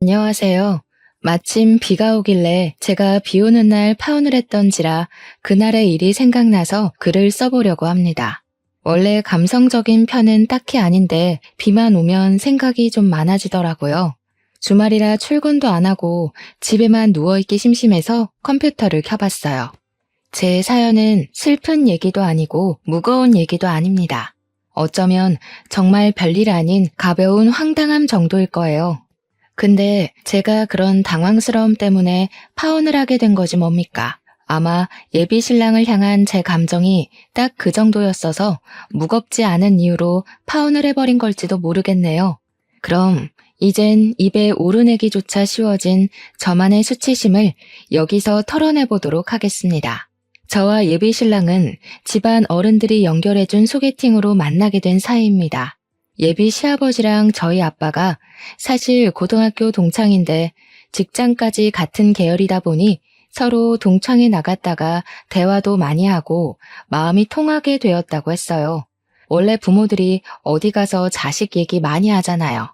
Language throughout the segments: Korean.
안녕하세요. 마침 비가 오길래 제가 비 오는 날 파혼을 했던지라 그날의 일이 생각나서 글을 써보려고 합니다. 원래 감성적인 편은 딱히 아닌데 비만 오면 생각이 좀 많아지더라고요. 주말이라 출근도 안 하고 집에만 누워있기 심심해서 컴퓨터를 켜봤어요. 제 사연은 슬픈 얘기도 아니고 무거운 얘기도 아닙니다. 어쩌면 정말 별일 아닌 가벼운 황당함 정도일 거예요. 근데 제가 그런 당황스러움 때문에 파혼을 하게 된 거지 뭡니까? 아마 예비 신랑을 향한 제 감정이 딱 그 정도였어서 무겁지 않은 이유로 파혼을 해버린 걸지도 모르겠네요. 그럼 이젠 입에 오르내기조차 쉬워진 저만의 수치심을 여기서 털어내보도록 하겠습니다. 저와 예비 신랑은 집안 어른들이 연결해준 소개팅으로 만나게 된 사이입니다. 예비 시아버지랑 저희 아빠가 사실 고등학교 동창인데 직장까지 같은 계열이다 보니 서로 동창회 나갔다가 대화도 많이 하고 마음이 통하게 되었다고 했어요. 원래 부모들이 어디 가서 자식 얘기 많이 하잖아요.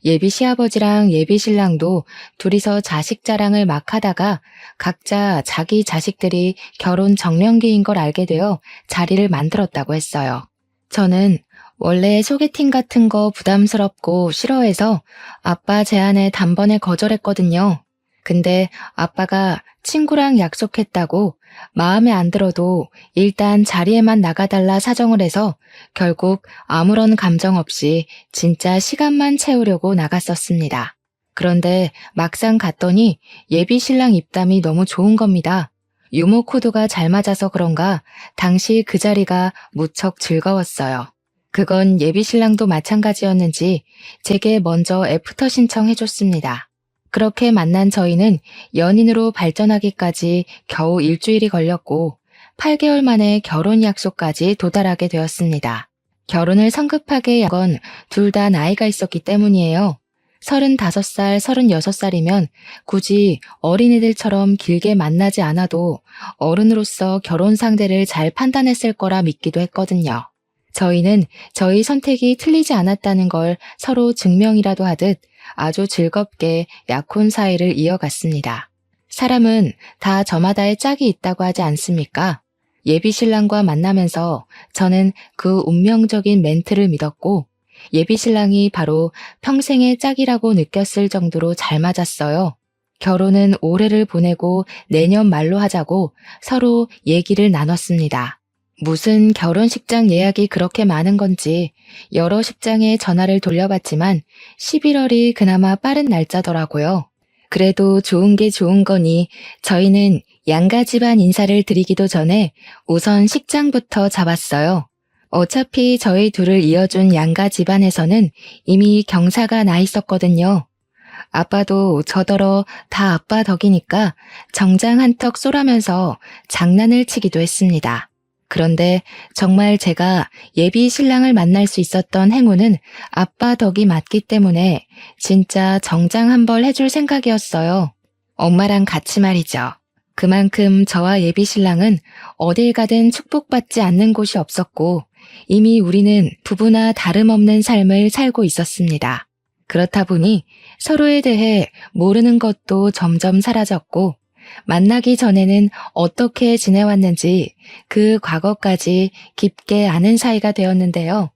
예비 시아버지랑 예비 신랑도 둘이서 자식 자랑을 막 하다가 각자 자기 자식들이 결혼 정년기인 걸 알게 되어 자리를 만들었다고 했어요. 저는 원래 소개팅 같은 거 부담스럽고 싫어해서 아빠 제안에 단번에 거절했거든요. 근데 아빠가 친구랑 약속했다고 마음에 안 들어도 일단 자리에만 나가달라 사정을 해서 결국 아무런 감정 없이 진짜 시간만 채우려고 나갔었습니다. 그런데 막상 갔더니 예비 신랑 입담이 너무 좋은 겁니다. 유머 코드가 잘 맞아서 그런가 당시 그 자리가 무척 즐거웠어요. 그건 예비 신랑도 마찬가지였는지 제게 먼저 애프터 신청해줬습니다. 그렇게 만난 저희는 연인으로 발전하기까지 겨우 일주일이 걸렸고 8개월 만에 결혼 약속까지 도달하게 되었습니다. 결혼을 성급하게 한 건 둘 다 나이가 있었기 때문이에요. 35살, 36살이면 굳이 어린이들처럼 길게 만나지 않아도 어른으로서 결혼 상대를 잘 판단했을 거라 믿기도 했거든요. 저희는 저희 선택이 틀리지 않았다는 걸 서로 증명이라도 하듯 아주 즐겁게 약혼 사이를 이어갔습니다. 사람은 다 저마다의 짝이 있다고 하지 않습니까? 예비 신랑과 만나면서 저는 그 운명적인 멘트를 믿었고 예비 신랑이 바로 평생의 짝이라고 느꼈을 정도로 잘 맞았어요. 결혼은 올해를 보내고 내년 말로 하자고 서로 얘기를 나눴습니다. 무슨 결혼식장 예약이 그렇게 많은 건지 여러 식장에 전화를 돌려봤지만 11월이 그나마 빠른 날짜더라고요. 그래도 좋은 게 좋은 거니 저희는 양가 집안 인사를 드리기도 전에 우선 식장부터 잡았어요. 어차피 저희 둘을 이어준 양가 집안에서는 이미 경사가 나 있었거든요. 아빠도 저더러 다 아빠 덕이니까 정장 한턱 쏘라면서 장난을 치기도 했습니다. 그런데 정말 제가 예비 신랑을 만날 수 있었던 행운은 아빠 덕이 맞기 때문에 진짜 정장 한 벌 해줄 생각이었어요. 엄마랑 같이 말이죠. 그만큼 저와 예비 신랑은 어딜 가든 축복받지 않는 곳이 없었고 이미 우리는 부부나 다름없는 삶을 살고 있었습니다. 그렇다 보니 서로에 대해 모르는 것도 점점 사라졌고 만나기 전에는 어떻게 지내왔는지 그 과거까지 깊게 아는 사이가 되었는데요.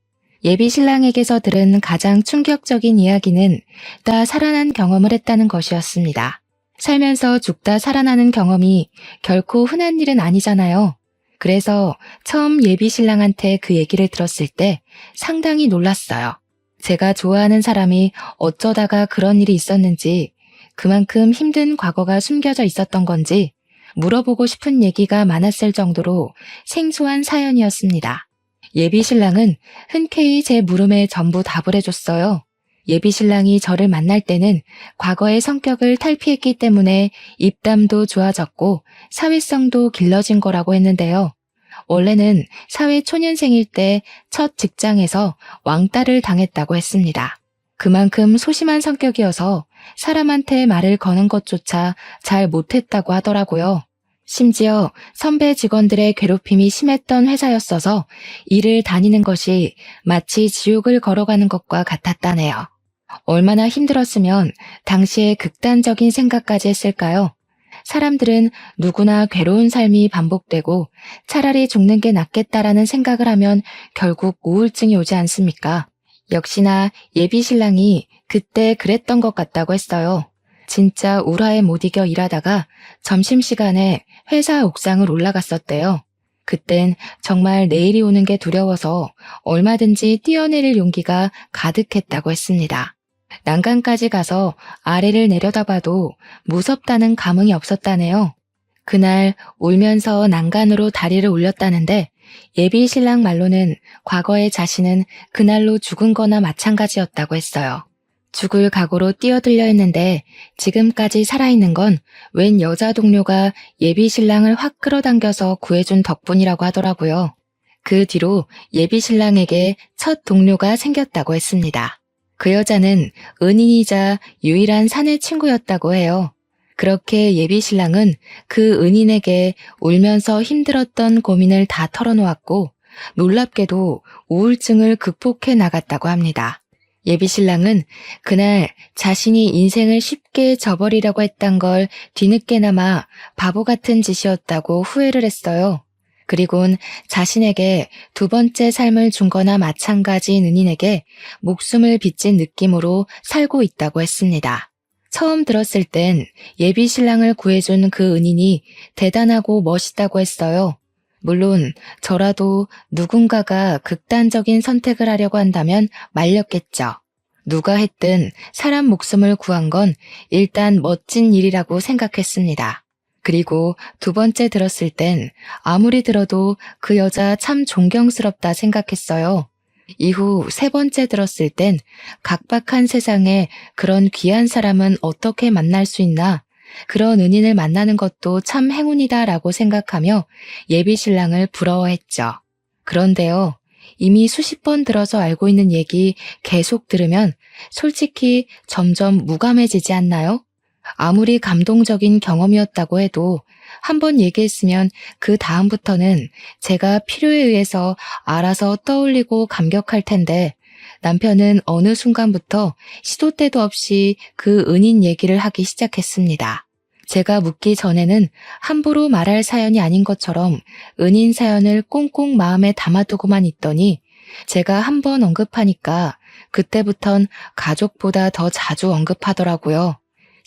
예비 신랑에게서 들은 가장 충격적인 이야기는 죽다 살아난 경험을 했다는 것이었습니다. 살면서 죽다 살아나는 경험이 결코 흔한 일은 아니잖아요. 그래서 처음 예비 신랑한테 그 얘기를 들었을 때 상당히 놀랐어요. 제가 좋아하는 사람이 어쩌다가 그런 일이 있었는지 그만큼 힘든 과거가 숨겨져 있었던 건지 물어보고 싶은 얘기가 많았을 정도로 생소한 사연이었습니다. 예비 신랑은 흔쾌히 제 물음에 전부 답을 해줬어요. 예비 신랑이 저를 만날 때는 과거의 성격을 탈피했기 때문에 입담도 좋아졌고 사회성도 길러진 거라고 했는데요. 원래는 사회 초년생일 때 첫 직장에서 왕따를 당했다고 했습니다. 그만큼 소심한 성격이어서 사람한테 말을 거는 것조차 잘 못했다고 하더라고요. 심지어 선배 직원들의 괴롭힘이 심했던 회사였어서 일을 다니는 것이 마치 지옥을 걸어가는 것과 같았다네요. 얼마나 힘들었으면 당시에 극단적인 생각까지 했을까요? 사람들은 누구나 괴로운 삶이 반복되고 차라리 죽는 게 낫겠다라는 생각을 하면 결국 우울증이 오지 않습니까? 역시나 예비 신랑이 그때 그랬던 것 같다고 했어요. 진짜 우라에 못 이겨 일하다가 점심시간에 회사 옥상을 올라갔었대요. 그땐 정말 내일이 오는 게 두려워서 얼마든지 뛰어내릴 용기가 가득했다고 했습니다. 난간까지 가서 아래를 내려다봐도 무섭다는 감흥이 없었다네요. 그날 울면서 난간으로 다리를 올렸다는데 예비 신랑 말로는 과거의 자신은 그날로 죽은 거나 마찬가지였다고 했어요. 죽을 각오로 뛰어들려 했는데 지금까지 살아있는 건 웬 여자 동료가 예비 신랑을 확 끌어당겨서 구해준 덕분이라고 하더라고요. 그 뒤로 예비 신랑에게 첫 동료가 생겼다고 했습니다. 그 여자는 은인이자 유일한 사내 친구였다고 해요. 그렇게 예비 신랑은 그 은인에게 울면서 힘들었던 고민을 다 털어놓았고 놀랍게도 우울증을 극복해 나갔다고 합니다. 예비 신랑은 그날 자신이 인생을 쉽게 저버리려고 했던 걸 뒤늦게나마 바보 같은 짓이었다고 후회를 했어요. 그리곤 자신에게 두 번째 삶을 준 거나 마찬가지인 은인에게 목숨을 빚진 느낌으로 살고 있다고 했습니다. 처음 들었을 땐 예비 신랑을 구해준 그 은인이 대단하고 멋있다고 했어요. 물론 저라도 누군가가 극단적인 선택을 하려고 한다면 말렸겠죠. 누가 했든 사람 목숨을 구한 건 일단 멋진 일이라고 생각했습니다. 그리고 두 번째 들었을 땐 아무리 들어도 그 여자 참 존경스럽다 생각했어요. 이후 세 번째 들었을 땐 각박한 세상에 그런 귀한 사람은 어떻게 만날 수 있나? 그런 은인을 만나는 것도 참 행운이다라고 생각하며 예비 신랑을 부러워했죠. 그런데요, 이미 수십 번 들어서 알고 있는 얘기 계속 들으면 솔직히 점점 무감해지지 않나요? 아무리 감동적인 경험이었다고 해도 한 번 얘기했으면 그 다음부터는 제가 필요에 의해서 알아서 떠올리고 감격할 텐데 남편은 어느 순간부터 시도 때도 없이 그 은인 얘기를 하기 시작했습니다. 제가 묻기 전에는 함부로 말할 사연이 아닌 것처럼 은인 사연을 꽁꽁 마음에 담아두고만 있더니 제가 한 번 언급하니까 그때부턴 가족보다 더 자주 언급하더라고요.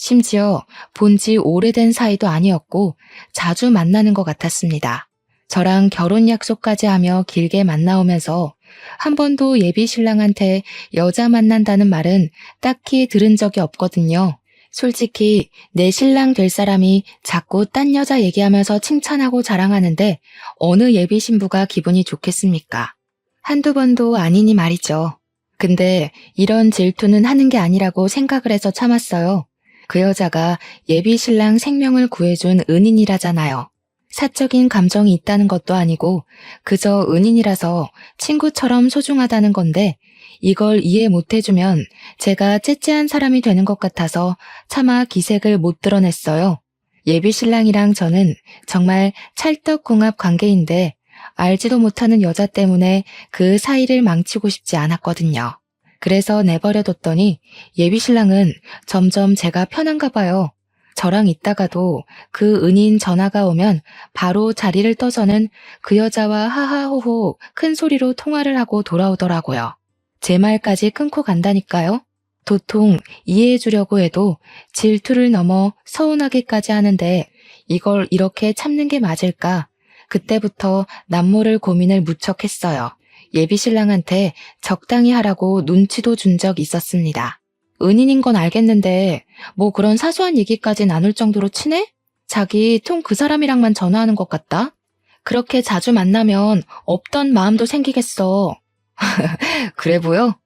심지어 본지 오래된 사이도 아니었고 자주 만나는 것 같았습니다. 저랑 결혼 약속까지 하며 길게 만나오면서 한 번도 예비 신랑한테 여자 만난다는 말은 딱히 들은 적이 없거든요. 솔직히 내 신랑 될 사람이 자꾸 딴 여자 얘기하면서 칭찬하고 자랑하는데 어느 예비 신부가 기분이 좋겠습니까? 한두 번도 아니니 말이죠. 근데 이런 질투는 하는 게 아니라고 생각을 해서 참았어요. 그 여자가 예비 신랑 생명을 구해준 은인이라잖아요. 사적인 감정이 있다는 것도 아니고 그저 은인이라서 친구처럼 소중하다는 건데 이걸 이해 못해주면 제가 째째한 사람이 되는 것 같아서 차마 기색을 못 드러냈어요. 예비 신랑이랑 저는 정말 찰떡궁합 관계인데 알지도 못하는 여자 때문에 그 사이를 망치고 싶지 않았거든요. 그래서 내버려뒀더니 예비 신랑은 점점 제가 편한가 봐요. 저랑 있다가도 그 은인 전화가 오면 바로 자리를 떠서는 그 여자와 하하호호 큰 소리로 통화를 하고 돌아오더라고요. 제 말까지 끊고 간다니까요. 도통 이해해주려고 해도 질투를 넘어 서운하기까지 하는데 이걸 이렇게 참는 게 맞을까? 그때부터 남모를 고민을 무척 했어요. 예비 신랑한테 적당히 하라고 눈치도 준 적 있었습니다. 은인인 건 알겠는데 뭐 그런 사소한 얘기까지 나눌 정도로 친해? 자기 통 그 사람이랑만 전화하는 것 같다? 그렇게 자주 만나면 없던 마음도 생기겠어. 그래 보여?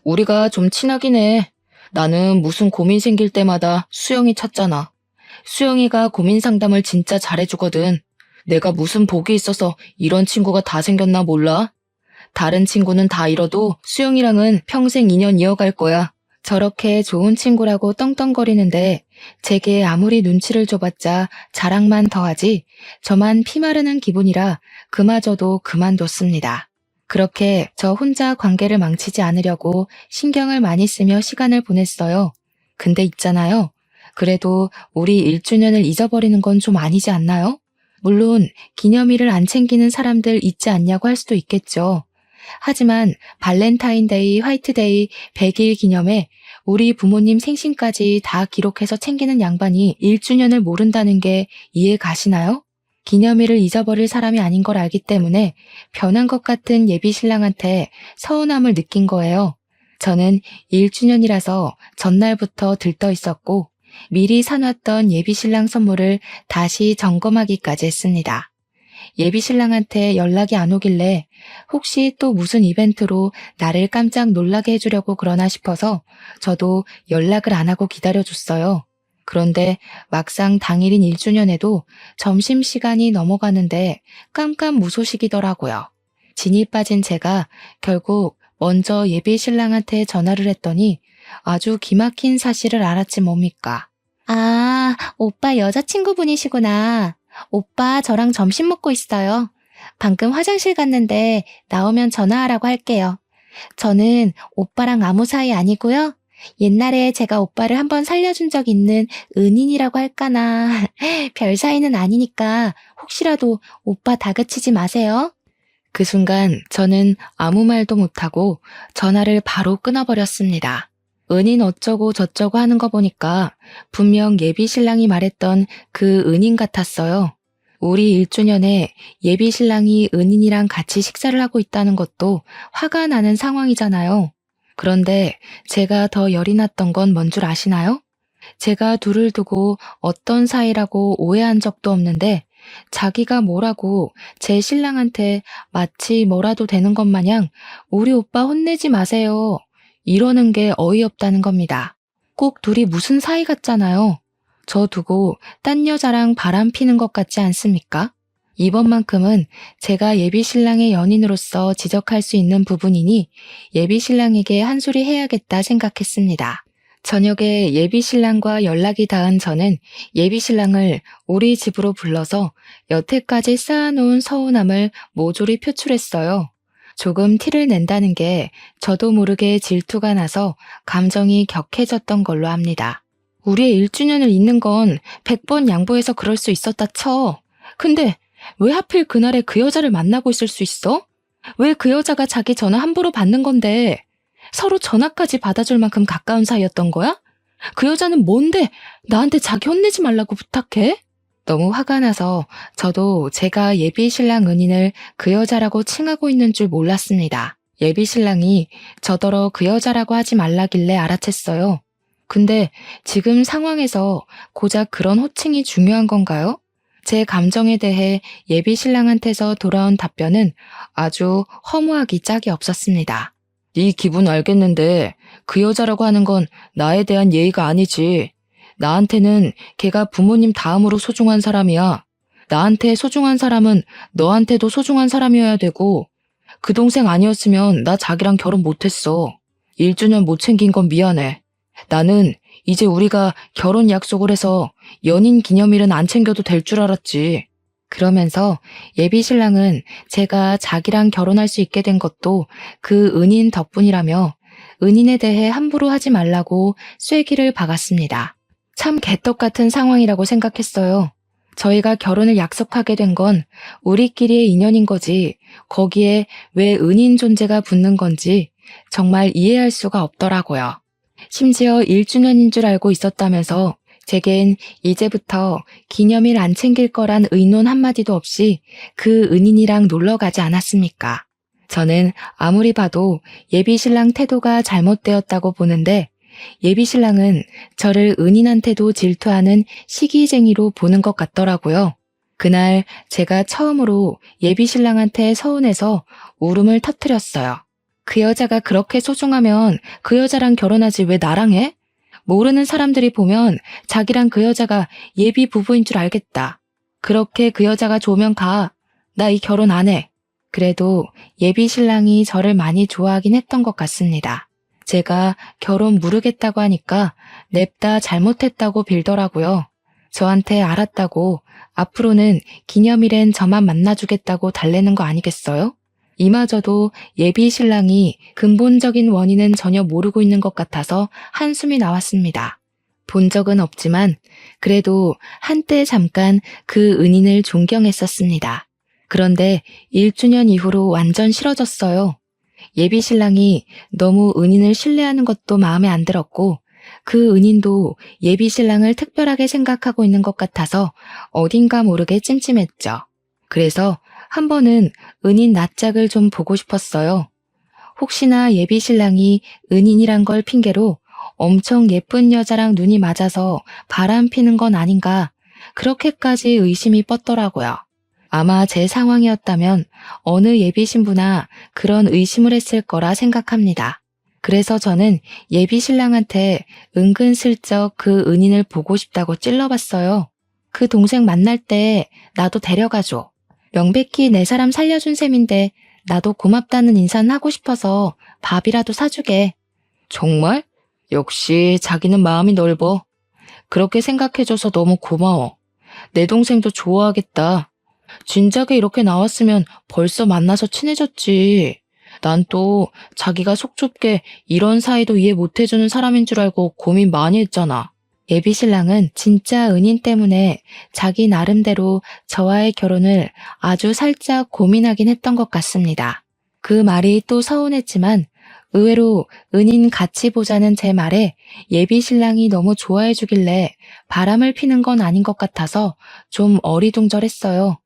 우리가 좀 친하긴 해. 나는 무슨 고민 생길 때마다 수영이 찾잖아. 수영이가 고민 상담을 진짜 잘해주거든. 내가 무슨 복이 있어서 이런 친구가 다 생겼나 몰라? 다른 친구는 다 잃어도 수영이랑은 평생 인연 이어갈 거야. 저렇게 좋은 친구라고 떵떵거리는데 제게 아무리 눈치를 줘봤자 자랑만 더하지 저만 피마르는 기분이라 그마저도 그만뒀습니다. 그렇게 저 혼자 관계를 망치지 않으려고 신경을 많이 쓰며 시간을 보냈어요. 근데 있잖아요. 그래도 우리 1주년을 잊어버리는 건 좀 아니지 않나요? 물론 기념일을 안 챙기는 사람들 있지 않냐고 할 수도 있겠죠. 하지만 발렌타인데이, 화이트데이, 100일 기념에 우리 부모님 생신까지 다 기록해서 챙기는 양반이 1주년을 모른다는 게 이해 가시나요? 기념일을 잊어버릴 사람이 아닌 걸 알기 때문에 변한 것 같은 예비 신랑한테 서운함을 느낀 거예요. 저는 1주년이라서 전날부터 들떠 있었고 미리 사놨던 예비 신랑 선물을 다시 점검하기까지 했습니다. 예비 신랑한테 연락이 안 오길래 혹시 또 무슨 이벤트로 나를 깜짝 놀라게 해주려고 그러나 싶어서 저도 연락을 안 하고 기다려줬어요. 그런데 막상 당일인 1주년에도 점심시간이 넘어가는데 깜깜무소식이더라고요. 진이 빠진 제가 결국 먼저 예비 신랑한테 전화를 했더니 아주 기막힌 사실을 알았지 뭡니까. 아, 오빠 여자친구분이시구나. 오빠 저랑 점심 먹고 있어요. 방금 화장실 갔는데 나오면 전화하라고 할게요. 저는 오빠랑 아무 사이 아니고요. 옛날에 제가 오빠를 한번 살려준 적 있는 은인이라고 할까나. 별 사이는 아니니까 혹시라도 오빠 다그치지 마세요. 그 순간 저는 아무 말도 못하고 전화를 바로 끊어버렸습니다. 은인 어쩌고 저쩌고 하는 거 보니까 분명 예비 신랑이 말했던 그 은인 같았어요. 우리 1주년에 예비 신랑이 은인이랑 같이 식사를 하고 있다는 것도 화가 나는 상황이잖아요. 그런데 제가 더 열이 났던 건 뭔 줄 아시나요? 제가 둘을 두고 어떤 사이라고 오해한 적도 없는데 자기가 뭐라고 제 신랑한테 마치 뭐라도 되는 것 마냥 우리 오빠 혼내지 마세요. 이러는 게 어이없다는 겁니다. 꼭 둘이 무슨 사이 같잖아요. 저 두고 딴 여자랑 바람 피는 것 같지 않습니까? 이번만큼은 제가 예비 신랑의 연인으로서 지적할 수 있는 부분이니 예비 신랑에게 한 소리 해야겠다 생각했습니다. 저녁에 예비 신랑과 연락이 닿은 저는 예비 신랑을 우리 집으로 불러서 여태까지 쌓아놓은 서운함을 모조리 표출했어요. 조금 티를 낸다는 게 저도 모르게 질투가 나서 감정이 격해졌던 걸로 합니다. 우리의 1주년을 잊는 건 100번 양보해서 그럴 수 있었다 쳐. 근데 왜 하필 그날에 그 여자를 만나고 있을 수 있어? 왜 그 여자가 자기 전화 함부로 받는 건데 서로 전화까지 받아줄 만큼 가까운 사이였던 거야? 그 여자는 뭔데 나한테 자기 혼내지 말라고 부탁해? 너무 화가 나서 저도 제가 예비 신랑 은인을 그 여자라고 칭하고 있는 줄 몰랐습니다. 예비 신랑이 저더러 그 여자라고 하지 말라길래 알아챘어요. 근데 지금 상황에서 고작 그런 호칭이 중요한 건가요? 제 감정에 대해 예비 신랑한테서 돌아온 답변은 아주 허무하기 짝이 없었습니다. 네 기분 알겠는데 그 여자라고 하는 건 나에 대한 예의가 아니지. 나한테는 걔가 부모님 다음으로 소중한 사람이야. 나한테 소중한 사람은 너한테도 소중한 사람이어야 되고 그 동생 아니었으면 나 자기랑 결혼 못했어. 1주년 못 챙긴 건 미안해. 나는 이제 우리가 결혼 약속을 해서 연인 기념일은 안 챙겨도 될 줄 알았지. 그러면서 예비 신랑은 제가 자기랑 결혼할 수 있게 된 것도 그 은인 덕분이라며 은인에 대해 함부로 하지 말라고 쐐기를 박았습니다. 참 개떡 같은 상황이라고 생각했어요. 저희가 결혼을 약속하게 된 건 우리끼리의 인연인 거지 거기에 왜 은인 존재가 붙는 건지 정말 이해할 수가 없더라고요. 심지어 1주년인 줄 알고 있었다면서 제겐 이제부터 기념일 안 챙길 거란 의논 한마디도 없이 그 은인이랑 놀러 가지 않았습니까? 저는 아무리 봐도 예비 신랑 태도가 잘못되었다고 보는데 예비 신랑은 저를 은인한테도 질투하는 시기쟁이로 보는 것 같더라고요. 그날 제가 처음으로 예비 신랑한테 서운해서 울음을 터뜨렸어요. 그 여자가 그렇게 소중하면 그 여자랑 결혼하지 왜 나랑 해? 모르는 사람들이 보면 자기랑 그 여자가 예비 부부인 줄 알겠다. 그렇게 그 여자가 좋으면 가. 나 이 결혼 안 해. 그래도 예비 신랑이 저를 많이 좋아하긴 했던 것 같습니다. 제가 결혼 무르겠다고 하니까 냅다 잘못했다고 빌더라고요. 저한테 알았다고 앞으로는 기념일엔 저만 만나주겠다고 달래는 거 아니겠어요? 이마저도 예비 신랑이 근본적인 원인은 전혀 모르고 있는 것 같아서 한숨이 나왔습니다. 본 적은 없지만 그래도 한때 잠깐 그 은인을 존경했었습니다. 그런데 1주년 이후로 완전 싫어졌어요. 예비 신랑이 너무 은인을 신뢰하는 것도 마음에 안 들었고 그 은인도 예비 신랑을 특별하게 생각하고 있는 것 같아서 어딘가 모르게 찜찜했죠. 그래서 한 번은 은인 낯짝을 좀 보고 싶었어요. 혹시나 예비 신랑이 은인이란 걸 핑계로 엄청 예쁜 여자랑 눈이 맞아서 바람 피는 건 아닌가 그렇게까지 의심이 뻗더라고요. 아마 제 상황이었다면 어느 예비 신부나 그런 의심을 했을 거라 생각합니다. 그래서 저는 예비 신랑한테 은근슬쩍 그 은인을 보고 싶다고 찔러봤어요. 그 동생 만날 때 나도 데려가줘. 명백히 내 사람 살려준 셈인데 나도 고맙다는 인사는 하고 싶어서 밥이라도 사주게. 정말? 역시 자기는 마음이 넓어. 그렇게 생각해줘서 너무 고마워. 내 동생도 좋아하겠다. 진작에 이렇게 나왔으면 벌써 만나서 친해졌지. 난 또 자기가 속 좁게 이런 사이도 이해 못해주는 사람인 줄 알고 고민 많이 했잖아. 예비 신랑은 진짜 은인 때문에 자기 나름대로 저와의 결혼을 아주 살짝 고민하긴 했던 것 같습니다. 그 말이 또 서운했지만 의외로 은인 같이 보자는 제 말에 예비 신랑이 너무 좋아해 주길래 바람을 피는 건 아닌 것 같아서 좀 어리둥절했어요.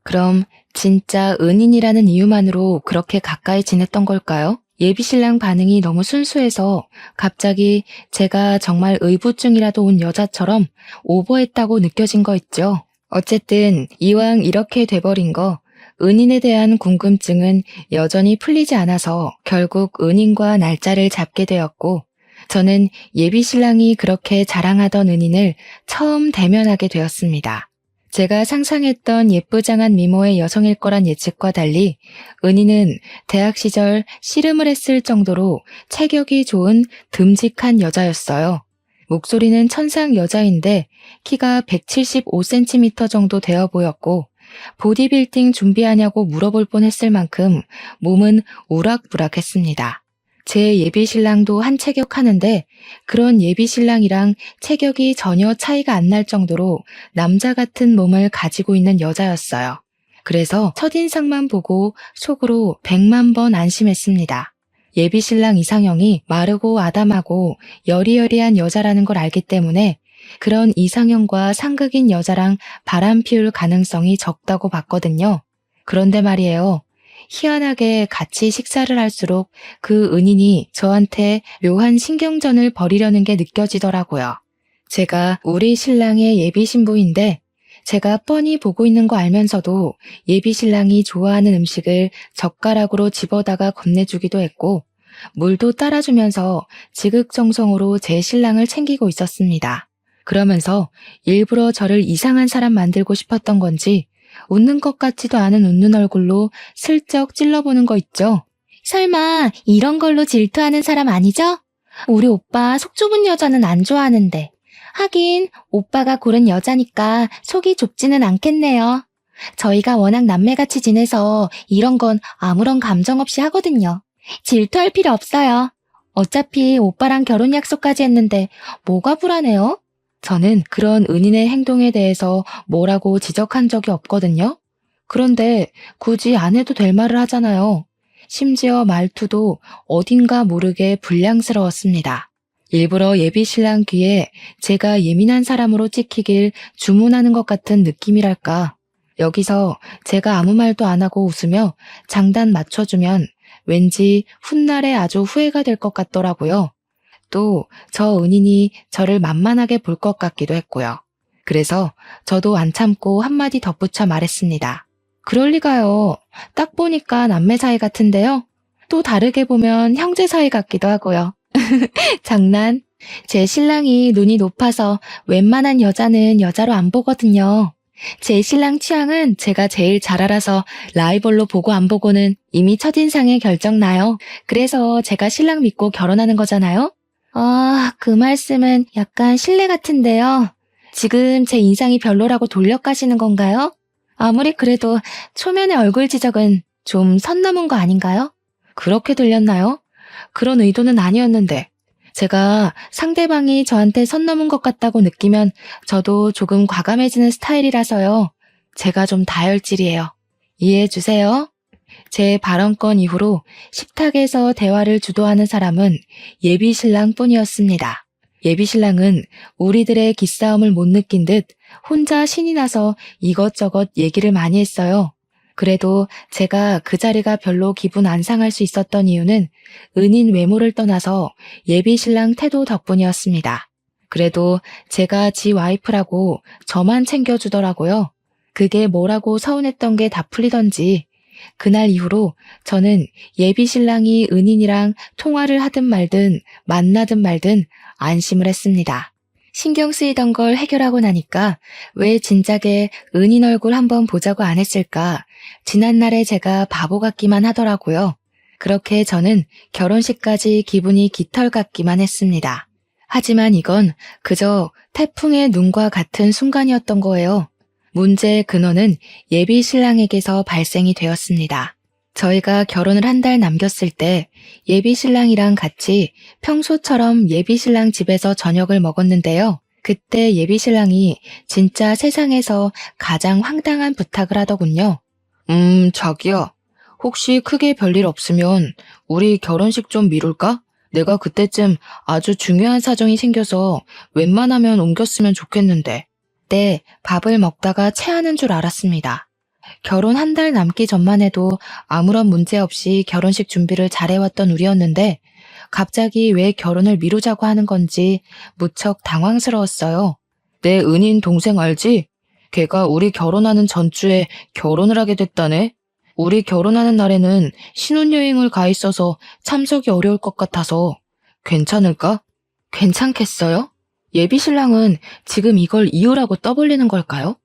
그럼 진짜 은인이라는 이유만으로 그렇게 가까이 지냈던 걸까요? 예비 신랑 반응이 너무 순수해서 갑자기 제가 정말 의부증이라도 온 여자처럼 오버했다고 느껴진 거 있죠. 어쨌든 이왕 이렇게 돼버린 거 은인에 대한 궁금증은 여전히 풀리지 않아서 결국 은인과 날짜를 잡게 되었고 저는 예비 신랑이 그렇게 자랑하던 은인을 처음 대면하게 되었습니다. 제가 상상했던 예쁘장한 미모의 여성일 거란 예측과 달리 은희는 대학 시절 씨름을 했을 정도로 체격이 좋은 듬직한 여자였어요. 목소리는 천상 여자인데 키가 175cm 정도 되어 보였고 보디빌딩 준비하냐고 물어볼 뻔했을 만큼 몸은 우락부락했습니다. 제 예비 신랑도 한 체격하는데 그런 예비 신랑이랑 체격이 전혀 차이가 안 날 정도로 남자 같은 몸을 가지고 있는 여자였어요. 그래서 첫인상만 보고 속으로 100만 번 안심했습니다. 예비 신랑 이상형이 마르고 아담하고 여리여리한 여자라는 걸 알기 때문에 그런 이상형과 상극인 여자랑 바람 피울 가능성이 적다고 봤거든요. 그런데 말이에요. 희한하게 같이 식사를 할수록 그 은인이 저한테 묘한 신경전을 벌이려는 게 느껴지더라고요. 제가 우리 신랑의 예비 신부인데 제가 뻔히 보고 있는 거 알면서도 예비 신랑이 좋아하는 음식을 젓가락으로 집어다가 건네주기도 했고 물도 따라주면서 지극정성으로 제 신랑을 챙기고 있었습니다. 그러면서 일부러 저를 이상한 사람 만들고 싶었던 건지 웃는 것 같지도 않은 웃는 얼굴로 슬쩍 찔러보는 거 있죠. 설마 이런 걸로 질투하는 사람 아니죠? 우리 오빠 속 좁은 여자는 안 좋아하는데. 하긴 오빠가 고른 여자니까 속이 좁지는 않겠네요. 저희가 워낙 남매같이 지내서 이런 건 아무런 감정 없이 하거든요. 질투할 필요 없어요. 어차피 오빠랑 결혼 약속까지 했는데 뭐가 불안해요? 저는 그런 은인의 행동에 대해서 뭐라고 지적한 적이 없거든요. 그런데 굳이 안 해도 될 말을 하잖아요. 심지어 말투도 어딘가 모르게 불량스러웠습니다. 일부러 예비 신랑 귀에 제가 예민한 사람으로 찍히길 주문하는 것 같은 느낌이랄까. 여기서 제가 아무 말도 안 하고 웃으며 장단 맞춰주면 왠지 훗날에 아주 후회가 될 것 같더라고요. 또 저 은인이 저를 만만하게 볼 것 같기도 했고요. 그래서 저도 안 참고 한마디 덧붙여 말했습니다. 그럴 리가요. 딱 보니까 남매 사이 같은데요. 또 다르게 보면 형제 사이 같기도 하고요. 장난. 제 신랑이 눈이 높아서 웬만한 여자는 여자로 안 보거든요. 제 신랑 취향은 제가 제일 잘 알아서 라이벌로 보고 안 보고는 이미 첫인상에 결정나요. 그래서 제가 신랑 믿고 결혼하는 거잖아요. 그 말씀은 약간 실례 같은데요. 지금 제 인상이 별로라고 돌려가시는 건가요? 아무리 그래도 초면의 얼굴 지적은 좀 선 넘은 거 아닌가요? 그렇게 들렸나요? 그런 의도는 아니었는데. 제가 상대방이 저한테 선 넘은 것 같다고 느끼면 저도 조금 과감해지는 스타일이라서요. 제가 좀 다혈질이에요. 이해해 주세요. 제 발언권 이후로 식탁에서 대화를 주도하는 사람은 예비 신랑뿐이었습니다. 예비 신랑은 우리들의 기싸움을 못 느낀 듯 혼자 신이 나서 이것저것 얘기를 많이 했어요. 그래도 제가 그 자리가 별로 기분 안 상할 수 있었던 이유는 은인 외모를 떠나서 예비 신랑 태도 덕분이었습니다. 그래도 제가 지 와이프라고 저만 챙겨주더라고요. 그게 뭐라고 서운했던 게 다 풀리던지 그날 이후로 저는 예비 신랑이 은인이랑 통화를 하든 말든 만나든 말든 안심을 했습니다. 신경 쓰이던 걸 해결하고 나니까 왜 진작에 은인 얼굴 한번 보자고 안 했을까? 지난날에 제가 바보 같기만 하더라고요. 그렇게 저는 결혼식까지 기분이 깃털 같기만 했습니다. 하지만 이건 그저 태풍의 눈과 같은 순간이었던 거예요. 문제의 근원은 예비 신랑에게서 발생이 되었습니다. 저희가 결혼을 한 달 남겼을 때 예비 신랑이랑 같이 평소처럼 예비 신랑 집에서 저녁을 먹었는데요. 그때 예비 신랑이 진짜 세상에서 가장 황당한 부탁을 하더군요. 자기야. 혹시 크게 별일 없으면 우리 결혼식 좀 미룰까? 내가 그때쯤 아주 중요한 사정이 생겨서 웬만하면 옮겼으면 좋겠는데. 때 밥을 먹다가 체하는 줄 알았습니다. 결혼 한 달 남기 전만 해도 아무런 문제 없이 결혼식 준비를 잘해왔던 우리였는데 갑자기 왜 결혼을 미루자고 하는 건지 무척 당황스러웠어요. 내 은인 동생 알지? 걔가 우리 결혼하는 전주에 결혼을 하게 됐다네. 우리 결혼하는 날에는 신혼여행을 가 있어서 참석이 어려울 것 같아서 괜찮을까? 괜찮겠어요? 예비 신랑은 지금 이걸 이유라고 떠벌리는 걸까요?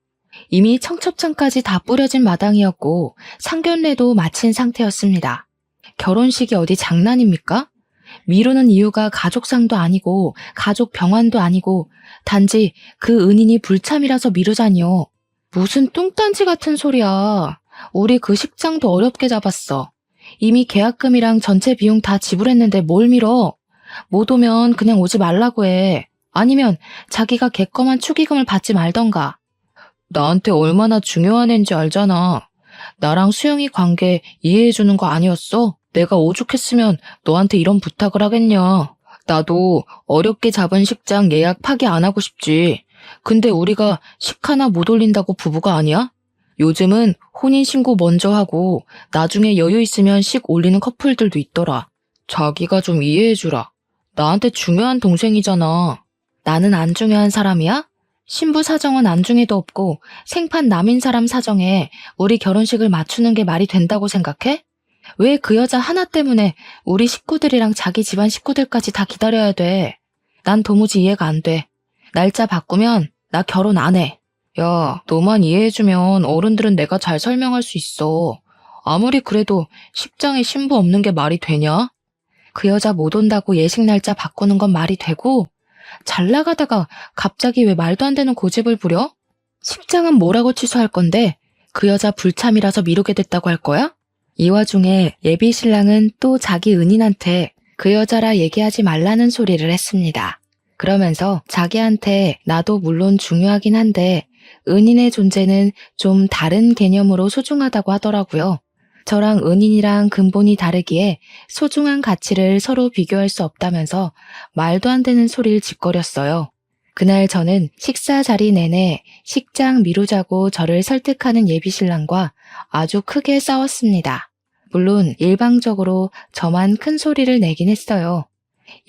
이미 청첩장까지 다 뿌려진 마당이었고 상견례도 마친 상태였습니다. 결혼식이 어디 장난입니까? 미루는 이유가 가족상도 아니고 가족 병환도 아니고 단지 그 은인이 불참이라서 미루자니요. 무슨 뚱딴지 같은 소리야. 우리 그 식장도 어렵게 잡았어. 이미 계약금이랑 전체 비용 다 지불했는데 뭘 미뤄? 못 오면 그냥 오지 말라고 해. 아니면 자기가 객검한 축의금을 받지 말던가. 나한테 얼마나 중요한 애인지 알잖아. 나랑 수영이 관계 이해해주는 거 아니었어? 내가 오죽했으면 너한테 이런 부탁을 하겠냐. 나도 어렵게 잡은 식장 예약 파기 안 하고 싶지. 근데 우리가 식 하나 못 올린다고 부부가 아니야? 요즘은 혼인신고 먼저 하고 나중에 여유 있으면 식 올리는 커플들도 있더라. 자기가 좀 이해해주라. 나한테 중요한 동생이잖아. 나는 안 중요한 사람이야? 신부 사정은 안중에도 없고 생판 남인 사람 사정에 우리 결혼식을 맞추는 게 말이 된다고 생각해? 왜 그 여자 하나 때문에 우리 식구들이랑 자기 집안 식구들까지 다 기다려야 돼? 난 도무지 이해가 안 돼. 날짜 바꾸면 나 결혼 안 해. 야, 너만 이해해주면 어른들은 내가 잘 설명할 수 있어. 아무리 그래도 식장에 신부 없는 게 말이 되냐? 그 여자 못 온다고 예식 날짜 바꾸는 건 말이 되고 잘 나가다가 갑자기 왜 말도 안 되는 고집을 부려? 식장은 뭐라고 취소할 건데 그 여자 불참이라서 미루게 됐다고 할 거야? 이 와중에 예비 신랑은 또 자기 은인한테 그 여자라 얘기하지 말라는 소리를 했습니다. 그러면서 자기한테 나도 물론 중요하긴 한데 은인의 존재는 좀 다른 개념으로 소중하다고 하더라고요. 저랑 은인이랑 근본이 다르기에 소중한 가치를 서로 비교할 수 없다면서 말도 안 되는 소리를 짓거렸어요. 그날 저는 식사 자리 내내 식장 미루자고 저를 설득하는 예비신랑과 아주 크게 싸웠습니다. 물론 일방적으로 저만 큰 소리를 내긴 했어요.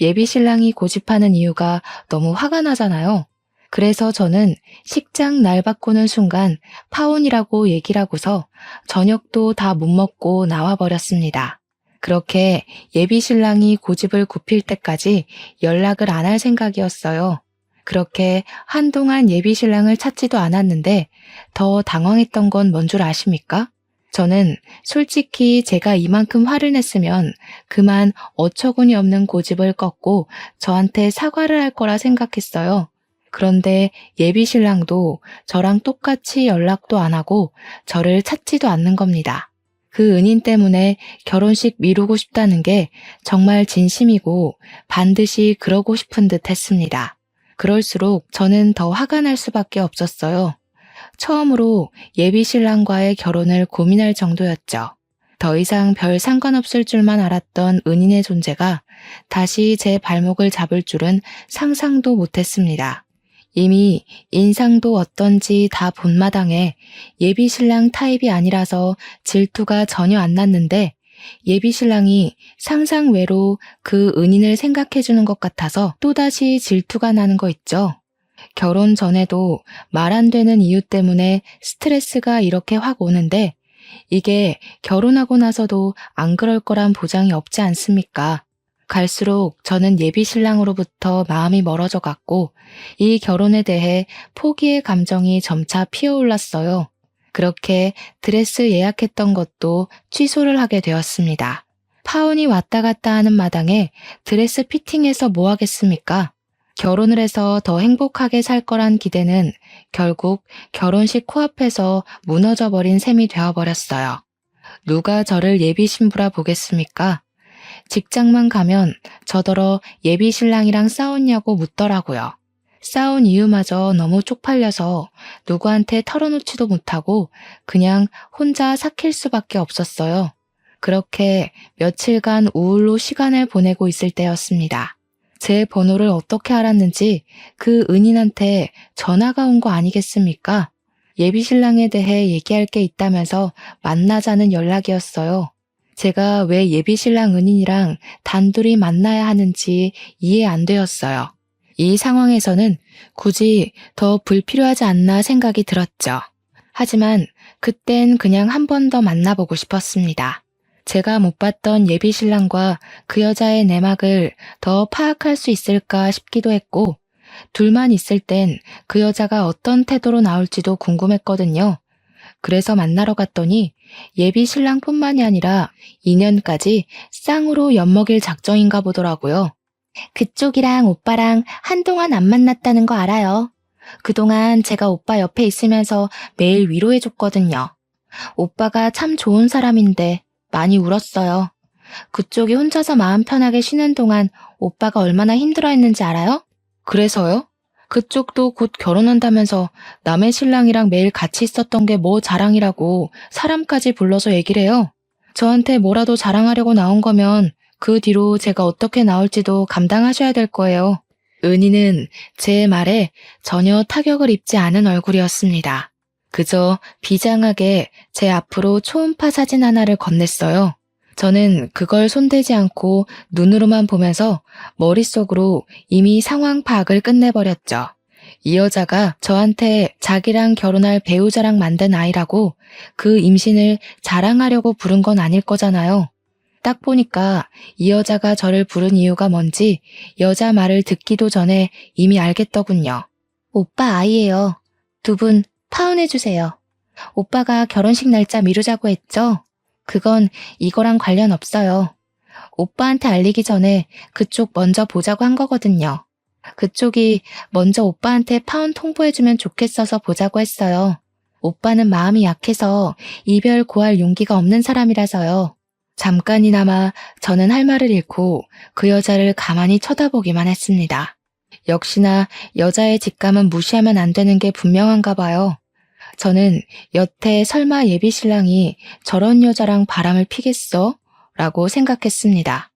예비신랑이 고집하는 이유가 너무 화가 나잖아요. 그래서 저는 식장 날 바꾸는 순간 파혼이라고 얘기를 하고서 저녁도 다 못 먹고 나와버렸습니다. 그렇게 예비신랑이 고집을 굽힐 때까지 연락을 안 할 생각이었어요. 그렇게 한동안 예비신랑을 찾지도 않았는데 더 당황했던 건 뭔 줄 아십니까? 저는 솔직히 제가 이만큼 화를 냈으면 그만 어처구니 없는 고집을 꺾고 저한테 사과를 할 거라 생각했어요. 그런데 예비신랑도 저랑 똑같이 연락도 안 하고 저를 찾지도 않는 겁니다. 그 은인 때문에 결혼식 미루고 싶다는 게 정말 진심이고 반드시 그러고 싶은 듯 했습니다. 그럴수록 저는 더 화가 날 수밖에 없었어요. 처음으로 예비 신랑과의 결혼을 고민할 정도였죠. 더 이상 별 상관없을 줄만 알았던 은인의 존재가 다시 제 발목을 잡을 줄은 상상도 못했습니다. 이미 인상도 어떤지 다 본 마당에 예비 신랑 타입이 아니라서 질투가 전혀 안 났는데 예비 신랑이 상상 외로 그 은인을 생각해 주는 것 같아서 또다시 질투가 나는 거 있죠. 결혼 전에도 말 안 되는 이유 때문에 스트레스가 이렇게 확 오는데 이게 결혼하고 나서도 안 그럴 거란 보장이 없지 않습니까? 갈수록 저는 예비 신랑으로부터 마음이 멀어져 갔고 이 결혼에 대해 포기의 감정이 점차 피어올랐어요. 그렇게 드레스 예약했던 것도 취소를 하게 되었습니다. 파혼이 왔다 갔다 하는 마당에 드레스 피팅해서 뭐 하겠습니까? 결혼을 해서 더 행복하게 살 거란 기대는 결국 결혼식 코앞에서 무너져 버린 셈이 되어버렸어요. 누가 저를 예비 신부라 보겠습니까? 직장만 가면 저더러 예비 신랑이랑 싸웠냐고 묻더라고요. 싸운 이유마저 너무 쪽팔려서 누구한테 털어놓지도 못하고 그냥 혼자 삭힐 수밖에 없었어요. 그렇게 며칠간 우울로 시간을 보내고 있을 때였습니다. 제 번호를 어떻게 알았는지 그 은인한테 전화가 온 거 아니겠습니까? 예비 신랑에 대해 얘기할 게 있다면서 만나자는 연락이었어요. 제가 왜 예비 신랑 은인이랑 단둘이 만나야 하는지 이해 안 되었어요. 이 상황에서는 굳이 더 불필요하지 않나 생각이 들었죠. 하지만 그땐 그냥 한 번 더 만나보고 싶었습니다. 제가 못 봤던 예비 신랑과 그 여자의 내막을 더 파악할 수 있을까 싶기도 했고, 둘만 있을 땐 그 여자가 어떤 태도로 나올지도 궁금했거든요. 그래서 만나러 갔더니 예비 신랑뿐만이 아니라 인연까지 쌍으로 엿먹일 작정인가 보더라고요. 그쪽이랑 오빠랑 한동안 안 만났다는 거 알아요. 그동안 제가 오빠 옆에 있으면서 매일 위로해줬거든요. 오빠가 참 좋은 사람인데 많이 울었어요. 그쪽이 혼자서 마음 편하게 쉬는 동안 오빠가 얼마나 힘들어했는지 알아요? 그래서요? 그쪽도 곧 결혼한다면서 남의 신랑이랑 매일 같이 있었던 게 뭐 자랑이라고 사람까지 불러서 얘기를 해요. 저한테 뭐라도 자랑하려고 나온 거면 그 뒤로 제가 어떻게 나올지도 감당하셔야 될 거예요. 은희는 제 말에 전혀 타격을 입지 않은 얼굴이었습니다. 그저 비장하게 제 앞으로 초음파 사진 하나를 건넸어요. 저는 그걸 손대지 않고 눈으로만 보면서 머릿속으로 이미 상황 파악을 끝내버렸죠. 이 여자가 저한테 자기랑 결혼할 배우자랑 만든 아이라고 그 임신을 자랑하려고 부른 건 아닐 거잖아요. 딱 보니까 이 여자가 저를 부른 이유가 뭔지 여자 말을 듣기도 전에 이미 알겠더군요. 오빠 아이예요. 두 분 파혼해주세요. 오빠가 결혼식 날짜 미루자고 했죠? 그건 이거랑 관련 없어요. 오빠한테 알리기 전에 그쪽 먼저 보자고 한 거거든요. 그쪽이 먼저 오빠한테 파혼 통보해주면 좋겠어서 보자고 했어요. 오빠는 마음이 약해서 이별 고할 용기가 없는 사람이라서요. 잠깐이나마 저는 할 말을 잃고 그 여자를 가만히 쳐다보기만 했습니다. 역시나 여자의 직감은 무시하면 안 되는 게 분명한가 봐요. 저는 여태 설마 예비 신랑이 저런 여자랑 바람을 피겠어? 라고 생각했습니다.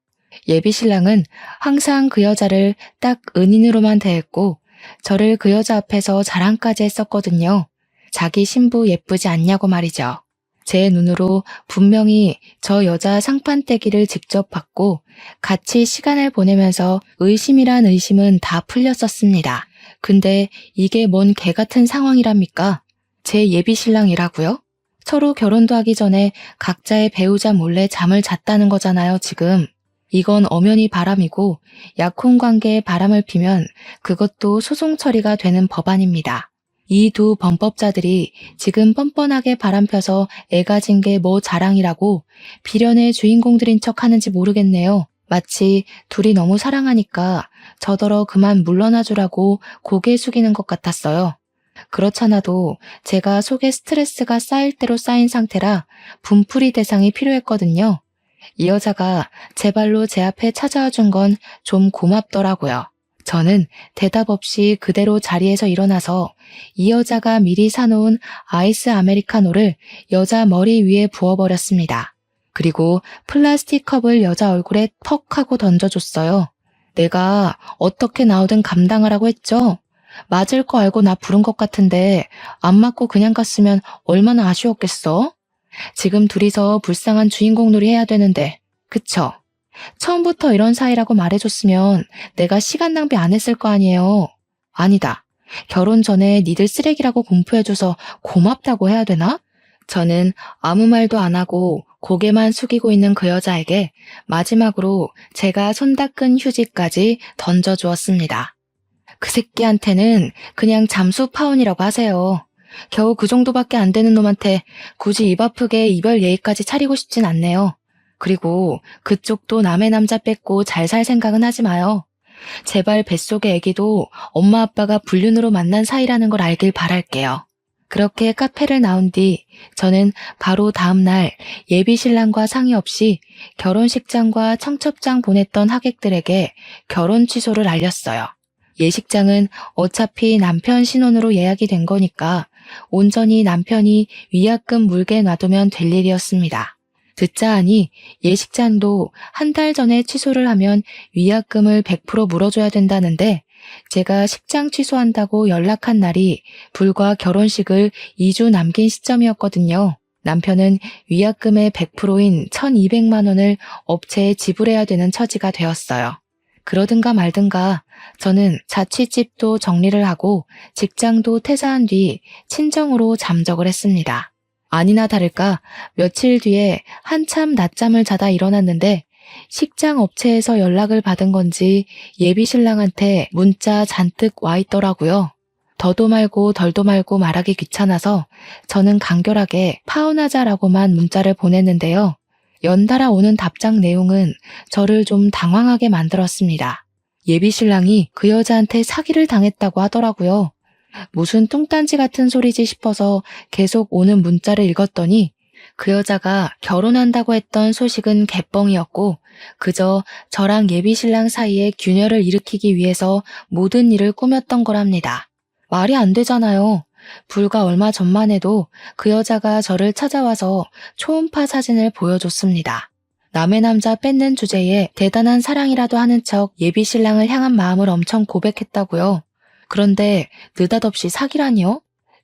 예비 신랑은 항상 그 여자를 딱 은인으로만 대했고 저를 그 여자 앞에서 자랑까지 했었거든요. 자기 신부 예쁘지 않냐고 말이죠. 제 눈으로 분명히 저 여자 상판떼기를 직접 받고 같이 시간을 보내면서 의심이란 의심은 다 풀렸었습니다. 근데 이게 뭔 개 같은 상황이랍니까? 제 예비 신랑이라고요? 서로 결혼도 하기 전에 각자의 배우자 몰래 잠을 잤다는 거잖아요, 지금. 이건 엄연히 바람이고 약혼 관계에 바람을 피면 그것도 소송 처리가 되는 법안입니다. 이 두 범법자들이 지금 뻔뻔하게 바람펴서 애가 진 게 뭐 자랑이라고 비련의 주인공들인 척 하는지 모르겠네요. 마치 둘이 너무 사랑하니까 저더러 그만 물러나 주라고 고개 숙이는 것 같았어요. 그렇잖아도 제가 속에 스트레스가 쌓일 대로 쌓인 상태라 분풀이 대상이 필요했거든요. 이 여자가 제 발로 제 앞에 찾아와 준 건 좀 고맙더라고요. 저는 대답 없이 그대로 자리에서 일어나서 이 여자가 미리 사놓은 아이스 아메리카노를 여자 머리 위에 부어버렸습니다. 그리고 플라스틱 컵을 여자 얼굴에 턱 하고 던져줬어요. 내가 어떻게 나오든 감당하라고 했죠? 맞을 거 알고 나 부른 것 같은데 안 맞고 그냥 갔으면 얼마나 아쉬웠겠어? 지금 둘이서 불쌍한 주인공 놀이 해야 되는데, 그쵸? 처음부터 이런 사이라고 말해줬으면 내가 시간 낭비 안 했을 거 아니에요. 아니다. 결혼 전에 니들 쓰레기라고 공표해줘서 고맙다고 해야 되나? 저는 아무 말도 안 하고 고개만 숙이고 있는 그 여자에게 마지막으로 제가 손 닦은 휴지까지 던져주었습니다. 그 새끼한테는 그냥 잠수 파혼이라고 하세요. 겨우 그 정도밖에 안 되는 놈한테 굳이 입 아프게 이별 예의까지 차리고 싶진 않네요. 그리고 그쪽도 남의 남자 뺏고 잘 살 생각은 하지 마요. 제발 뱃속의 애기도 엄마 아빠가 불륜으로 만난 사이라는 걸 알길 바랄게요. 그렇게 카페를 나온 뒤 저는 바로 다음날 예비 신랑과 상의 없이 결혼식장과 청첩장 보냈던 하객들에게 결혼 취소를 알렸어요. 예식장은 어차피 남편 신혼으로 예약이 된 거니까 온전히 남편이 위약금 물게 놔두면 될 일이었습니다. 듣자 하니 예식장도 한 달 전에 취소를 하면 위약금을 100% 물어줘야 된다는데 제가 식장 취소한다고 연락한 날이 불과 결혼식을 2주 남긴 시점이었거든요. 남편은 위약금의 100%인 1,200만 원을 업체에 지불해야 되는 처지가 되었어요. 그러든가 말든가 저는 자취집도 정리를 하고 직장도 퇴사한 뒤 친정으로 잠적을 했습니다. 아니나 다를까 며칠 뒤에 한참 낮잠을 자다 일어났는데 식장 업체에서 연락을 받은 건지 예비 신랑한테 문자 잔뜩 와 있더라고요. 더도 말고 덜도 말고 말하기 귀찮아서 저는 간결하게 파혼하자라고만 문자를 보냈는데요. 연달아 오는 답장 내용은 저를 좀 당황하게 만들었습니다. 예비 신랑이 그 여자한테 사기를 당했다고 하더라고요. 무슨 뚱딴지 같은 소리지 싶어서 계속 오는 문자를 읽었더니 그 여자가 결혼한다고 했던 소식은 개뻥이었고 그저 저랑 예비 신랑 사이에 균열을 일으키기 위해서 모든 일을 꾸몄던 거랍니다. 말이 안 되잖아요. 불과 얼마 전만 해도 그 여자가 저를 찾아와서 초음파 사진을 보여줬습니다. 남의 남자 뺏는 주제에 대단한 사랑이라도 하는 척 예비 신랑을 향한 마음을 엄청 고백했다고요. 그런데 느닷없이 사기라니요?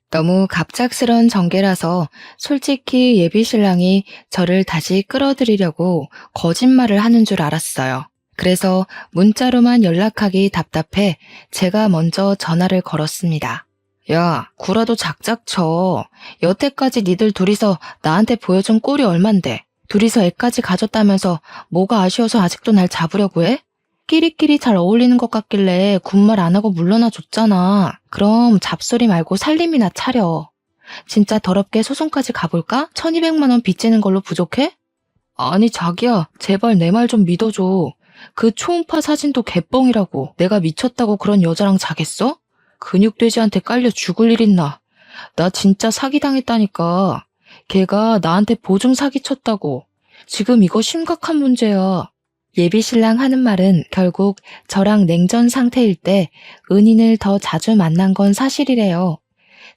너무 갑작스런 전개라서 솔직히 예비 신랑이 저를 다시 끌어들이려고 거짓말을 하는 줄 알았어요. 그래서 문자로만 연락하기 답답해 제가 먼저 전화를 걸었습니다. 야, 구라도 작작 쳐. 여태까지 니들 둘이서 나한테 보여준 꼴이 얼만데. 둘이서 애까지 가졌다면서 뭐가 아쉬워서 아직도 날 잡으려고 해? 끼리끼리 잘 어울리는 것 같길래 군말 안 하고 물러나 줬잖아. 그럼 잡소리 말고 살림이나 차려. 진짜 더럽게 소송까지 가볼까? 1,200만 원 빚지는 걸로 부족해? 아니 자기야, 제발 내 말 좀 믿어줘. 그 초음파 사진도 개뻥이라고. 내가 미쳤다고 그런 여자랑 자겠어? 근육돼지한테 깔려 죽을 일 있나. 나 진짜 사기당했다니까. 걔가 나한테 보증 사기쳤다고. 지금 이거 심각한 문제야. 예비 신랑 하는 말은 결국 저랑 냉전 상태일 때 은인을 더 자주 만난 건 사실이래요.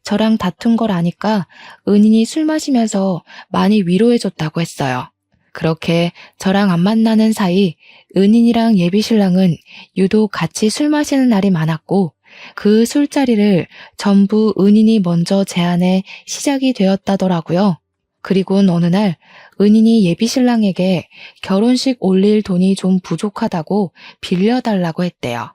저랑 다툰 걸 아니까 은인이 술 마시면서 많이 위로해줬다고 했어요. 그렇게 저랑 안 만나는 사이 은인이랑 예비 신랑은 유독 같이 술 마시는 날이 많았고 그 술자리를 전부 은인이 먼저 제안해 시작이 되었다더라고요. 그리고는 어느 날 은인이 예비 신랑에게 결혼식 올릴 돈이 좀 부족하다고 빌려달라고 했대요.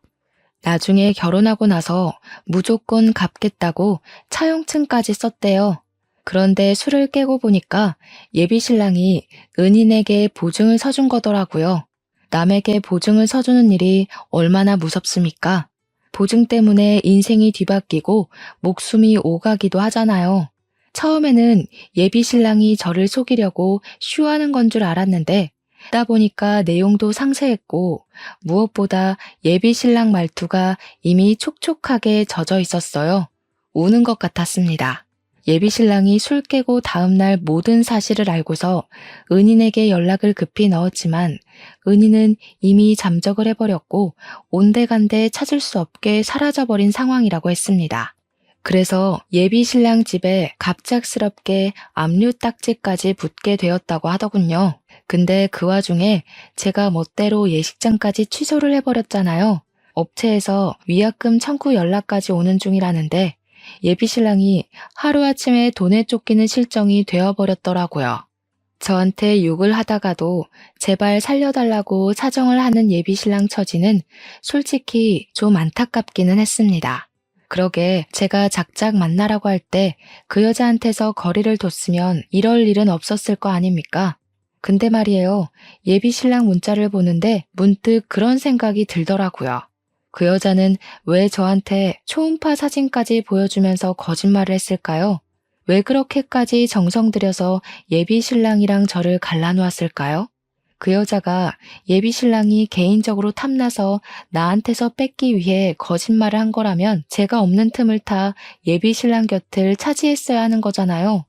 나중에 결혼하고 나서 무조건 갚겠다고 차용증까지 썼대요. 그런데 술을 깨고 보니까 예비 신랑이 은인에게 보증을 서준 거더라고요. 남에게 보증을 서주는 일이 얼마나 무섭습니까? 보증 때문에 인생이 뒤바뀌고 목숨이 오가기도 하잖아요. 처음에는 예비 신랑이 저를 속이려고 쇼하는 건 줄 알았는데 듣다 보니까 내용도 상세했고 무엇보다 예비 신랑 말투가 이미 촉촉하게 젖어 있었어요. 우는 것 같았습니다. 예비신랑이 술 깨고 다음날 모든 사실을 알고서 은인에게 연락을 급히 넣었지만 은인은 이미 잠적을 해버렸고 온데간데 찾을 수 없게 사라져버린 상황이라고 했습니다. 그래서 예비신랑 집에 갑작스럽게 압류 딱지까지 붙게 되었다고 하더군요. 근데 그 와중에 제가 멋대로 예식장까지 취소를 해버렸잖아요. 업체에서 위약금 청구 연락까지 오는 중이라는데 예비신랑이 하루아침에 돈에 쫓기는 실정이 되어버렸더라고요. 저한테 욕을 하다가도 제발 살려달라고 사정을 하는 예비신랑 처지는 솔직히 좀 안타깝기는 했습니다. 그러게 제가 작작 만나라고 할 때 그 여자한테서 거리를 뒀으면 이럴 일은 없었을 거 아닙니까? 근데 말이에요. 예비신랑 문자를 보는데 문득 그런 생각이 들더라고요. 그 여자는 왜 저한테 초음파 사진까지 보여주면서 거짓말을 했을까요? 왜 그렇게까지 정성 들여서 예비신랑이랑 저를 갈라놓았을까요? 그 여자가 예비신랑이 개인적으로 탐나서 나한테서 뺏기 위해 거짓말을 한 거라면 제가 없는 틈을 타 예비신랑 곁을 차지했어야 하는 거잖아요.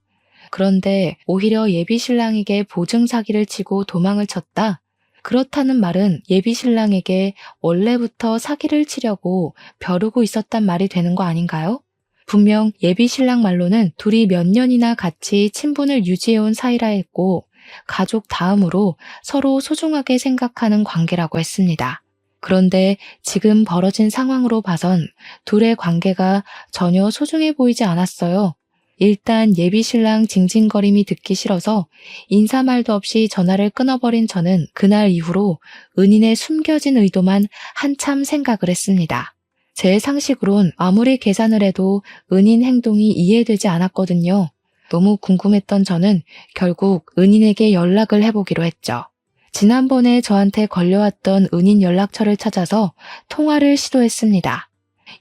그런데 오히려 예비신랑에게 보증 사기를 치고 도망을 쳤다? 그렇다는 말은 예비신랑에게 원래부터 사기를 치려고 벼르고 있었단 말이 되는 거 아닌가요? 분명 예비신랑 말로는 둘이 몇 년이나 같이 친분을 유지해온 사이라 했고 가족 다음으로 서로 소중하게 생각하는 관계라고 했습니다. 그런데 지금 벌어진 상황으로 봐선 둘의 관계가 전혀 소중해 보이지 않았어요. 일단 예비신랑 징징거림이 듣기 싫어서 인사말도 없이 전화를 끊어버린 저는 그날 이후로 은인의 숨겨진 의도만 한참 생각을 했습니다. 제 상식으론 아무리 계산을 해도 은인 행동이 이해되지 않았거든요. 너무 궁금했던 저는 결국 은인에게 연락을 해보기로 했죠. 지난번에 저한테 걸려왔던 은인 연락처를 찾아서 통화를 시도했습니다.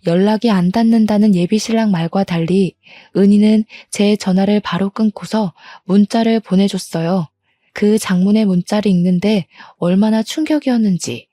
연락이 안 닿는다는 예비신랑 말과 달리 은인은 제 전화를 바로 끊고서 문자를 보내줬어요. 그 장문의 문자를 읽는데 얼마나 충격이었는지.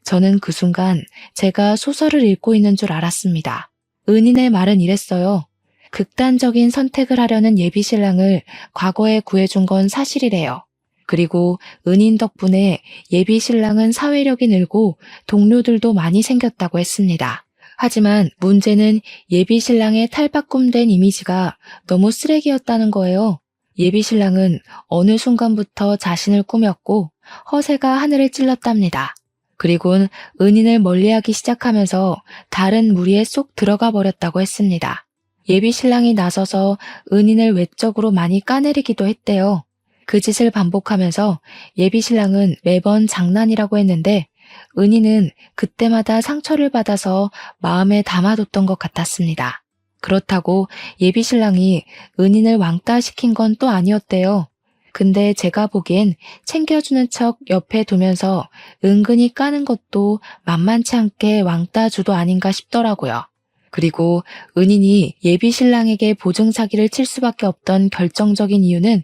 저는 그 순간 제가 소설을 읽고 있는 줄 알았습니다. 은인의 말은 이랬어요. 극단적인 선택을 하려는 예비신랑을 과거에 구해준 건 사실이래요. 그리고 은인 덕분에 예비신랑은 사회력이 늘고 동료들도 많이 생겼다고 했습니다. 하지만 문제는 예비신랑의 탈바꿈된 이미지가 너무 쓰레기였다는 거예요. 예비신랑은 어느 순간부터 자신을 꾸몄고 허세가 하늘을 찔렀답니다. 그리곤 은인을 멀리하기 시작하면서 다른 무리에 쏙 들어가 버렸다고 했습니다. 예비신랑이 나서서 은인을 외적으로 많이 까내리기도 했대요. 그 짓을 반복하면서 예비신랑은 매번 장난이라고 했는데 은인은 그때마다 상처를 받아서 마음에 담아뒀던 것 같았습니다. 그렇다고 예비신랑이 은인을 왕따시킨 건 또 아니었대요. 근데 제가 보기엔 챙겨주는 척 옆에 두면서 은근히 까는 것도 만만치 않게 왕따주도 아닌가 싶더라고요. 그리고 은인이 예비신랑에게 보증 사기를 칠 수밖에 없던 결정적인 이유는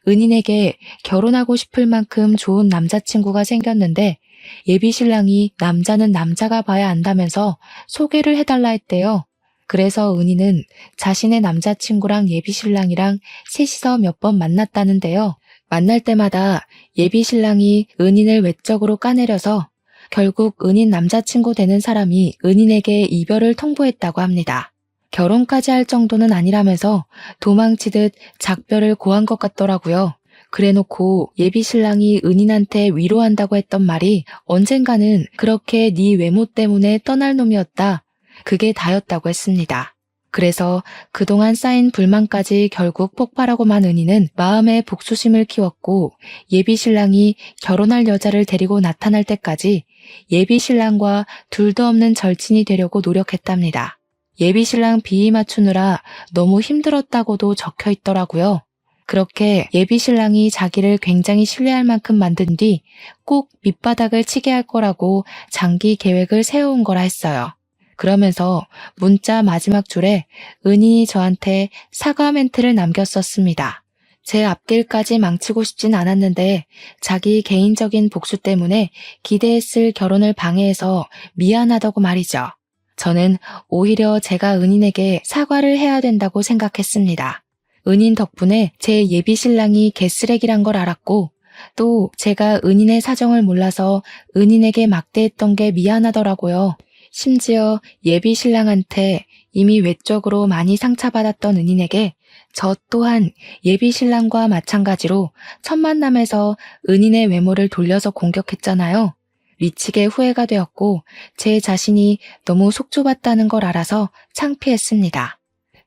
은인에게 결혼하고 싶을 만큼 좋은 남자친구가 생겼는데 예비신랑이 남자는 남자가 봐야 안다면서 소개를 해달라 했대요. 그래서 은인은 자신의 남자친구랑 예비신랑이랑 셋이서 몇 번 만났다는데요. 만날 때마다 예비신랑이 은인을 외적으로 까내려서 결국 은인 남자친구 되는 사람이 은인에게 이별을 통보했다고 합니다. 결혼까지 할 정도는 아니라면서 도망치듯 작별을 고한 것 같더라고요. 그래놓고 예비신랑이 은인한테 위로한다고 했던 말이 언젠가는 그렇게 네 외모 때문에 떠날 놈이었다. 그게 다였다고 했습니다. 그래서 그동안 쌓인 불만까지 결국 폭발하고만 은희는 마음에 복수심을 키웠고 예비신랑이 결혼할 여자를 데리고 나타날 때까지 예비신랑과 둘도 없는 절친이 되려고 노력했답니다. 예비신랑 비위 맞추느라 너무 힘들었다고도 적혀 있더라고요. 그렇게 예비신랑이 자기를 굉장히 신뢰할 만큼 만든 뒤 꼭 밑바닥을 치게 할 거라고 장기 계획을 세워온 거라 했어요. 그러면서 문자 마지막 줄에 은인이 저한테 사과 멘트를 남겼었습니다. 제 앞길까지 망치고 싶진 않았는데 자기 개인적인 복수 때문에 기대했을 결혼을 방해해서 미안하다고 말이죠. 저는 오히려 제가 은인에게 사과를 해야 된다고 생각했습니다. 은인 덕분에 제 예비 신랑이 개쓰레기란 걸 알았고, 또 제가 은인의 사정을 몰라서 은인에게 막대했던 게 미안하더라고요. 심지어 예비 신랑한테 이미 외적으로 많이 상처받았던 은인에게 저 또한 예비 신랑과 마찬가지로 첫 만남에서 은인의 외모를 돌려서 공격했잖아요. 미치게 후회가 되었고 제 자신이 너무 속 좁았다는 걸 알아서 창피했습니다.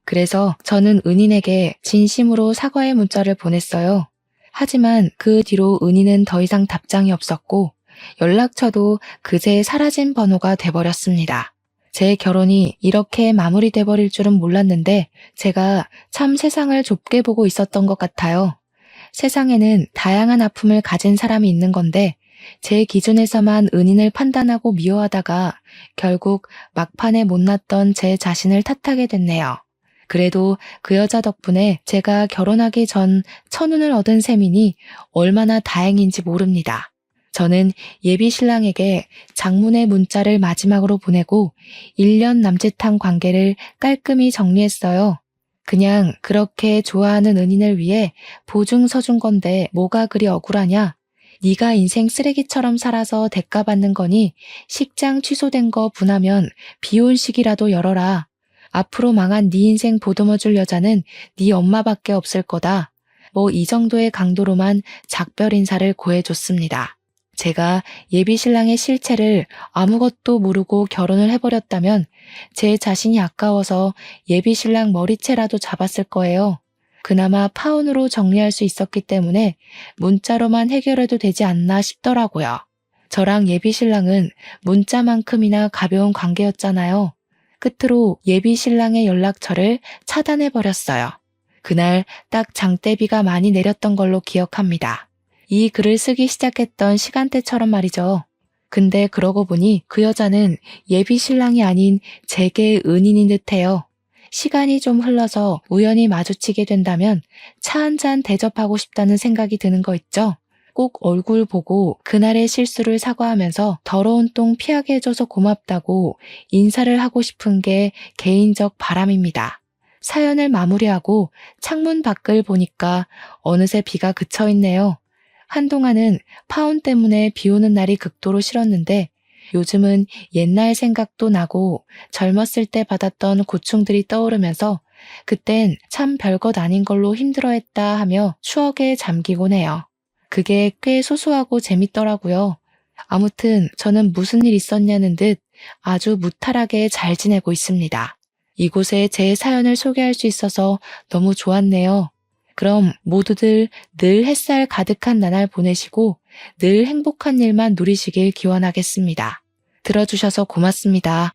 그래서 저는 은인에게 진심으로 사과의 문자를 보냈어요. 하지만 그 뒤로 은인은 더 이상 답장이 없었고 연락처도 그제 사라진 번호가 돼버렸습니다. 제 결혼이 이렇게 마무리돼 버릴 줄은 몰랐는데 제가 참 세상을 좁게 보고 있었던 것 같아요. 세상에는 다양한 아픔을 가진 사람이 있는 건데 제 기준에서만 은인을 판단하고 미워하다가 결국 막판에 못났던 제 자신을 탓하게 됐네요. 그래도 그 여자 덕분에 제가 결혼하기 전 천운을 얻은 셈이니 얼마나 다행인지 모릅니다. 저는 예비 신랑에게 장문의 문자를 마지막으로 보내고 1년 남짓한 관계를 깔끔히 정리했어요. 그냥 그렇게 좋아하는 은인을 위해 보증 서준 건데 뭐가 그리 억울하냐? 네가 인생 쓰레기처럼 살아서 대가받는 거니 식장 취소된 거 분하면 비혼식이라도 열어라. 앞으로 망한 네 인생 보듬어줄 여자는 네 엄마밖에 없을 거다. 뭐 이 정도의 강도로만 작별 인사를 고해줬습니다. 제가 예비 신랑의 실체를 아무것도 모르고 결혼을 해버렸다면 제 자신이 아까워서 예비 신랑 머리채라도 잡았을 거예요. 그나마 파혼으로 정리할 수 있었기 때문에 문자로만 해결해도 되지 않나 싶더라고요. 저랑 예비 신랑은 문자만큼이나 가벼운 관계였잖아요. 끝으로 예비 신랑의 연락처를 차단해버렸어요. 그날 딱 장대비가 많이 내렸던 걸로 기억합니다. 이 글을 쓰기 시작했던 시간대처럼 말이죠. 근데 그러고 보니 그 여자는 예비 신랑이 아닌 제게 은인인 듯해요. 시간이 좀 흘러서 우연히 마주치게 된다면 차 한 잔 대접하고 싶다는 생각이 드는 거 있죠? 꼭 얼굴 보고 그날의 실수를 사과하면서 더러운 똥 피하게 해줘서 고맙다고 인사를 하고 싶은 게 개인적 바람입니다. 사연을 마무리하고 창문 밖을 보니까 어느새 비가 그쳐 있네요. 한동안은 파혼 때문에 비 오는 날이 극도로 싫었는데 요즘은 옛날 생각도 나고 젊었을 때 받았던 고충들이 떠오르면서 그땐 참 별것 아닌 걸로 힘들어했다 하며 추억에 잠기곤 해요. 그게 꽤 소소하고 재밌더라고요. 아무튼 저는 무슨 일 있었냐는 듯 아주 무탈하게 잘 지내고 있습니다. 이곳에 제 사연을 소개할 수 있어서 너무 좋았네요. 그럼 모두들 늘 햇살 가득한 나날 보내시고 늘 행복한 일만 누리시길 기원하겠습니다. 들어주셔서 고맙습니다.